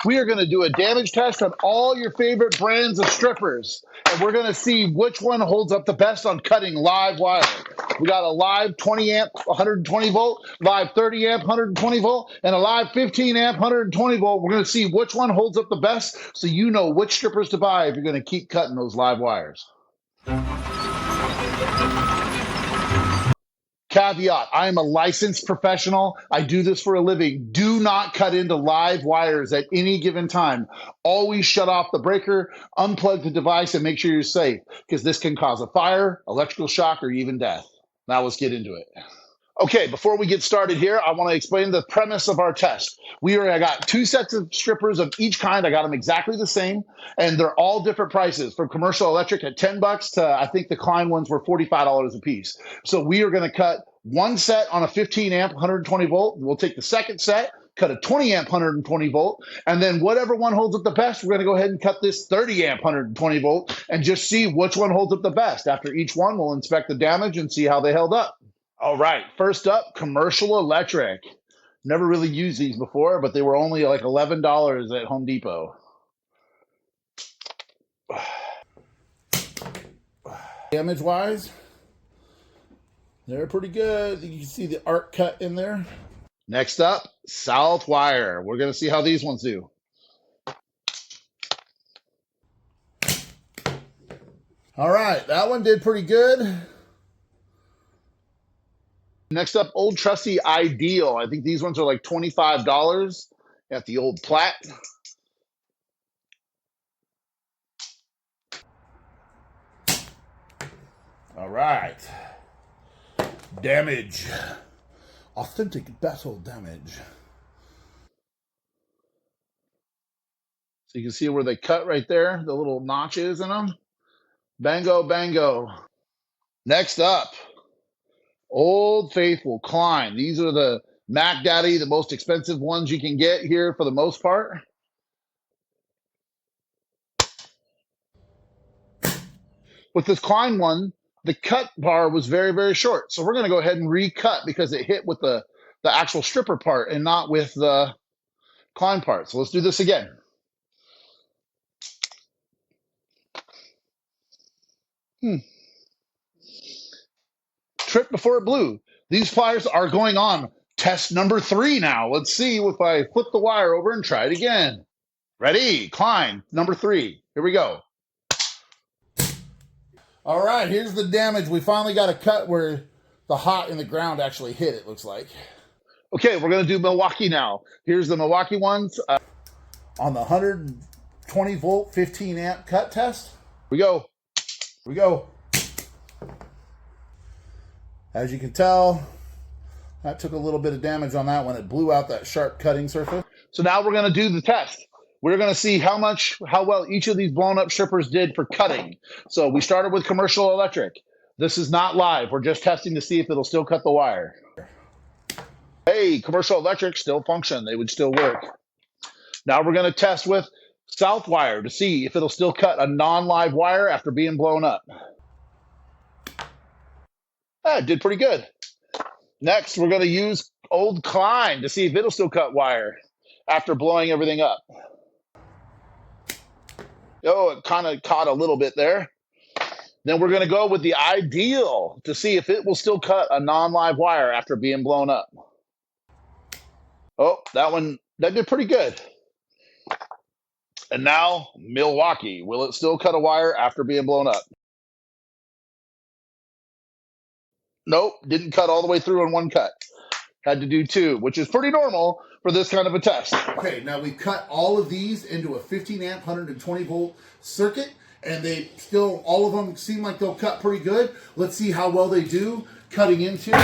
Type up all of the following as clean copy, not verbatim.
We are going to do a damage test on all your favorite brands of strippers, and we're going to see which one holds up the best on cutting live wire. We got a live 20 amp 120 volt, live 30 amp 120 volt, and a live 15 amp 120 volt. We're going to see which one holds up the best, so you know which strippers to buy if you're going to keep cutting those live wires. Caveat, I am a licensed professional. I do this for a living. Do not cut into live wires at any given time. Always shut off the breaker, unplug the device, and make sure you're safe, because this can cause a fire, electrical shock, or even death. Now let's get into it. Okay, before we get started here, I want to explain the premise of our test. I got 2 sets of strippers of each kind. I got them exactly the same, and they're all different prices, from commercial electric at $10 to I think the Klein ones were $45 a piece. So we are going to cut one set on a 15 amp 120 volt. We'll take the second set, cut a 20 amp 120 volt, and then whatever one holds up the best, we're going to go ahead and cut this 30 amp 120 volt and just see which one holds up the best. After each one, we'll inspect the damage and see how they held up. All right, first up, commercial electric. Never really used these before, but they were only like $11 at Home Depot. Damage-wise, they're pretty good. You can see the arc cut in there. Next up, Southwire. We're going to see how these ones do. All right, that one did pretty good. Next up, old trusty Ideal. I think these ones are like $25 at the old Platt. All right. Damage. Authentic battle damage. So you can see where they cut right there, the little notches in them. Bango, bango. Next up, Old Faithful Klein. These are the Mac Daddy, the most expensive ones you can get here for the most part. With this Klein one, the cut bar was very, very short. So we're going to go ahead and recut because it hit with the actual stripper part and not with the Klein part. So let's do this again. Trip before it blew. These pliers are going on test number 3 now. Let's see if I flip the wire over and try it again. Ready? Klein, number 3. Here we go. All right, here's the damage. We finally got a cut where the hot in the ground actually hit, it looks like. Okay, we're going to do Milwaukee now. Here's the Milwaukee ones. On the 120 volt, 15 amp cut test. Here we go. Here we go. As you can tell, that took a little bit of damage on that one. It blew out that sharp cutting surface. So now we're going to do the test. We're going to see how well each of these blown up strippers did for cutting. So we started with commercial electric. This is not live. We're just testing to see if it'll still cut the wire. Hey, commercial electric still function. They would still work. Now we're going to test with Southwire to see if it'll still cut a non-live wire after being blown up. It did pretty good. Next, we're going to use old Klein to see if it'll still cut wire after blowing everything up. Oh, it kind of caught a little bit there. Then we're going to go with the Ideal to see if it will still cut a non-live wire after being blown up. Oh, that did pretty good. And now, Milwaukee. Will it still cut a wire after being blown up? Nope, didn't cut all the way through in one cut. Had to do 2, which is pretty normal for this kind of a test. Okay, now we've cut all of these into a 15 amp, 120 volt circuit, and they still, all of them seem like they'll cut pretty good. Let's see how well they do cutting into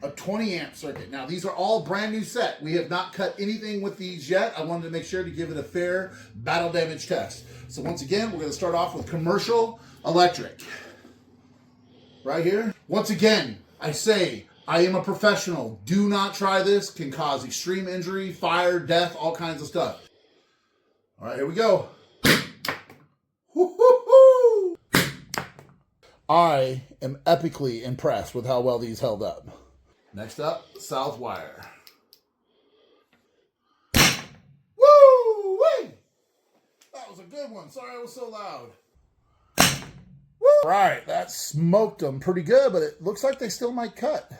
a 20 amp circuit. Now, these are all brand new set. We have not cut anything with these yet. I wanted to make sure to give it a fair battle damage test. So once again, we're going to start off with commercial electric. Right here. Once again, I say, I am a professional. Do not try this. Can cause extreme injury, fire, death, all kinds of stuff. All right, here we go. Woo-hoo-hoo! I am epically impressed with how well these held up. Next up, Southwire. Woo! was a good one. Sorry I was so loud. Woo! Right, that smoked them pretty good, but it looks like they still might cut.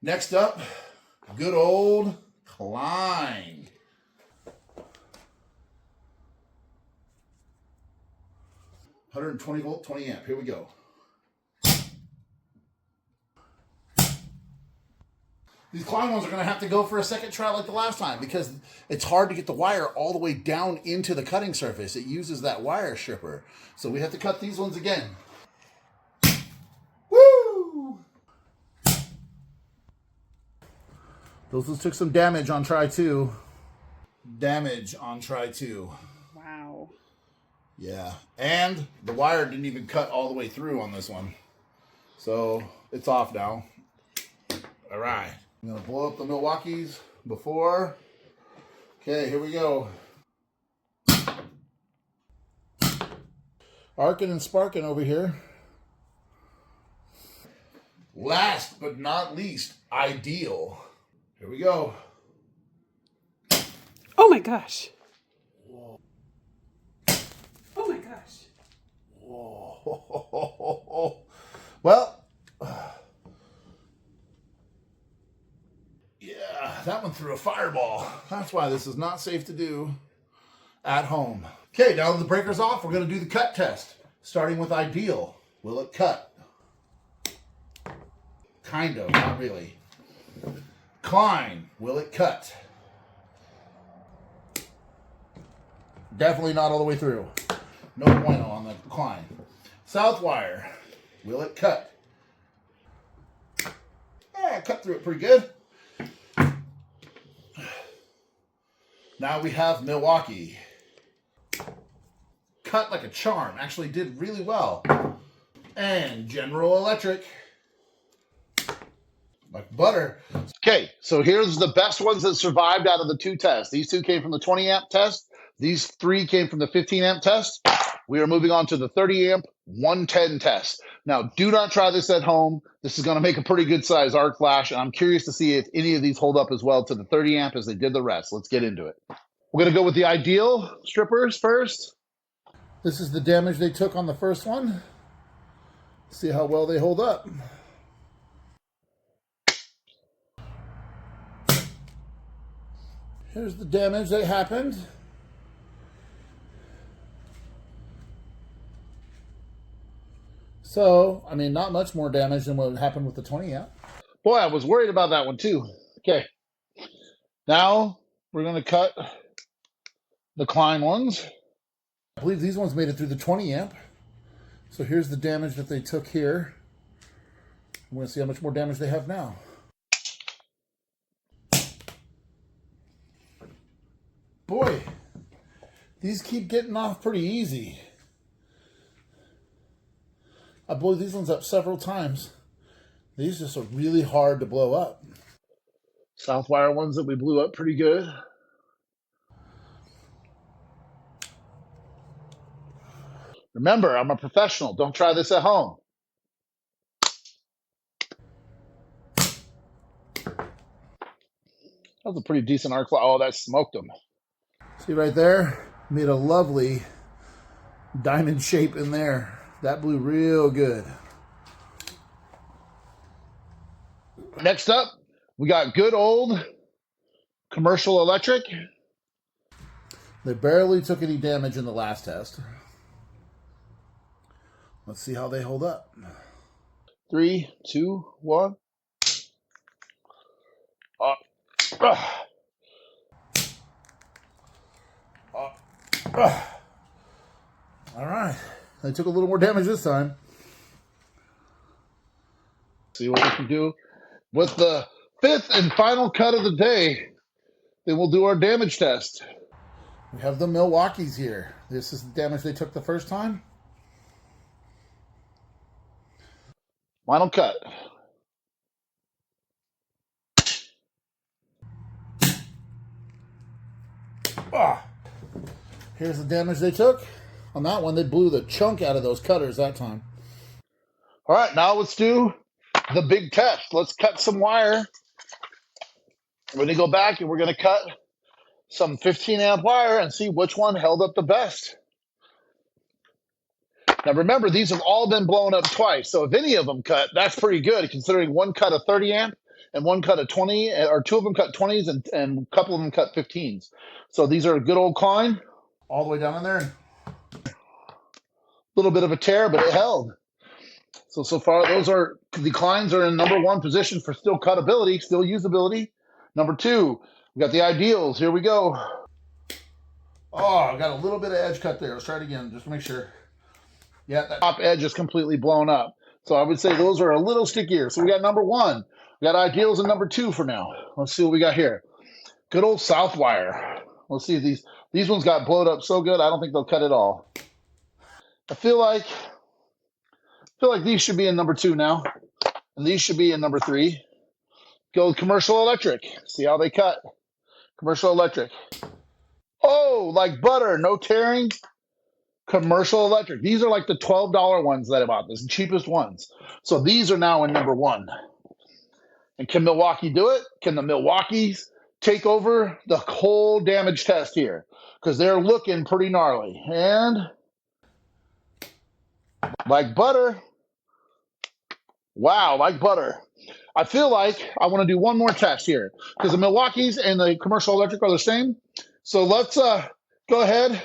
Next up, good old Klein. 120 volt, 20 amp. Here we go. These Klein ones are going to have to go for a second try like the last time because it's hard to get the wire all the way down into the cutting surface. It uses that wire stripper. So we have to cut these ones again. Woo! Those ones took some damage on try 2. Damage on try 2. Wow. Yeah. And the wire didn't even cut all the way through on this one. So it's off now. All right. I'm going to blow up the Milwaukees before. Okay, here we go. Arcing and sparking over here. Last but not least, ideal. Here we go. Oh my gosh. Whoa. Oh my gosh. Whoa. Well, yeah, that one threw a fireball. That's why this is not safe to do at home. Okay, now that the breaker's off, we're going to do the cut test. Starting with ideal. Will it cut? Kind of, not really. Klein, will it cut? Definitely not all the way through. No bueno on the Klein. Southwire, will it cut? Cut through it pretty good. Now we have Milwaukee. Cut like a charm. Actually did really well. And General Electric. Like butter. Okay, so here's the best ones that survived out of the 2 tests. These 2 came from the 20 amp test. These 3 came from the 15 amp test. We are moving on to the 30 amp 110 test. Now, do not try this at home. This is going to make a pretty good size arc flash, and I'm curious to see if any of these hold up as well to the 30 amp as they did the rest. Let's get into it. We're going to go with the ideal strippers first. This is the damage they took on the first one. See how well they hold up. Here's the damage that happened. So, I mean, not much more damage than what happened with the 20 amp. Boy, I was worried about that one too. Okay. Now, we're going to cut the Klein ones. I believe these ones made it through the 20 amp. So here's the damage that they took here. I'm going to see how much more damage they have now. Boy, these keep getting off pretty easy. I blew these ones up several times. These just are really hard to blow up. Southwire ones that we blew up pretty good. Remember, I'm a professional. Don't try this at home. That was a pretty decent arc flash. Oh, that smoked them. See right there? Made a lovely diamond shape in there. That blew real good. Next up, we got good old commercial electric. They barely took any damage in the last test. Let's see how they hold up. 3, 2, 1. All right. They took a little more damage this time. See what we can do with the 5th and final cut of the day. Then we'll do our damage test. We have the Milwaukees here. This is the damage they took the first time. Final cut. Here's the damage they took. On that one, they blew the chunk out of those cutters that time. All right, now let's do the big test. Let's cut some wire. We're going to go back and we're going to cut some 15 amp wire and see which one held up the best. Now remember, these have all been blown up twice, so if any of them cut, that's pretty good, considering one cut a 30 amp and one cut a 20, or two of them cut 20s and a couple of them cut 15s. So these are a good old Klein. All the way down in there. A little bit of a tear, but it held. So far, those are the Kleins are in number one position for still cutability, still usability. Number two, we got the ideals. Here we go. Oh, I got a little bit of edge cut there. Let's try it again, just to make sure. Yeah, that top edge is completely blown up. So I would say those are a little stickier. So we got number one. We got ideals in number two for now. Let's see what we got here. Good old Southwire. Let's see if these ones got blowed up so good, I don't think they'll cut it all. I feel like these should be in number two now. And these should be in number three. Go with commercial electric. See how they cut. Commercial electric. Oh, like butter, no tearing. Commercial electric. These are like the $12 ones that I bought. The cheapest ones. So these are now in number one. And can Milwaukee do it? Can the Milwaukees take over the whole damage test here? Because they're looking pretty gnarly. And like butter. Wow, like butter. I feel like I want to do one more test here because the Milwaukees and the commercial electric are the same. So let's go ahead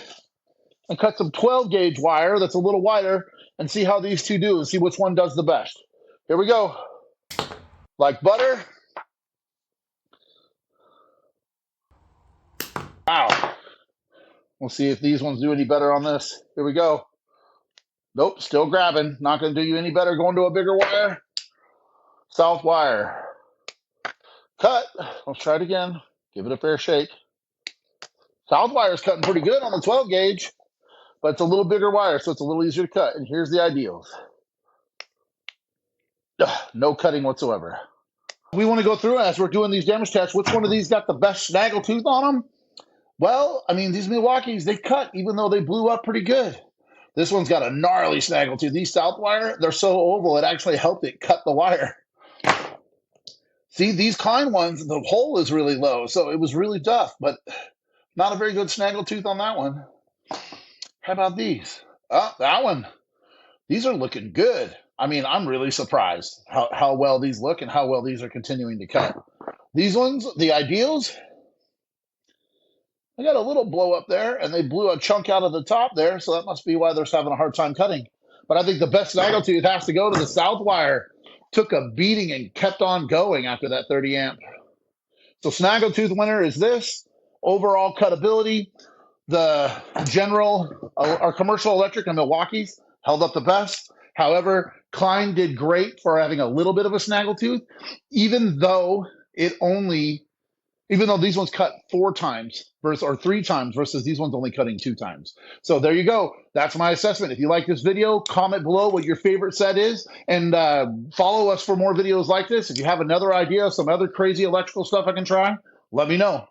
and cut some 12 gauge wire that's a little wider and see how these two do and see which one does the best. Here we go. Like butter. Wow. We'll see if these ones do any better on this. Here we go. Nope, still grabbing. Not going to do you any better going to a bigger wire. Southwire. Cut. Let's try it again. Give it a fair shake. Southwire is cutting pretty good on the 12 gauge, but it's a little bigger wire, so it's a little easier to cut. And here's the ideals. No cutting whatsoever. We want to go through, as we're doing these damage tests, which one of these got the best snaggle tooth on them? Well, I mean, these Milwaukees, they cut even though they blew up pretty good. This one's got a gnarly snaggle tooth. These Southwire, they're so oval, it actually helped it cut the wire. See, these Klein ones, the hole is really low, so it was really tough, but not a very good snaggle tooth on that one. How about these? Oh, that one. These are looking good. I mean, I'm really surprised how well these look and how well these are continuing to cut. These ones, the ideals, they got a little blow up there, and they blew a chunk out of the top there, so that must be why they're having a hard time cutting. But I think the best snaggle tooth has to go to the Southwire. Took a beating and kept on going after that 30 amp. So snaggletooth winner is this. Overall cutability, the general or commercial electric and Milwaukee's held up the best. However, Klein did great for having a little bit of a snaggletooth, even though these ones cut 4 times or 3 times versus these ones only cutting 2 times. So there you go. That's my assessment. If you like this video, comment below what your favorite set is, and follow us for more videos like this. If you have another idea, some other crazy electrical stuff I can try, let me know.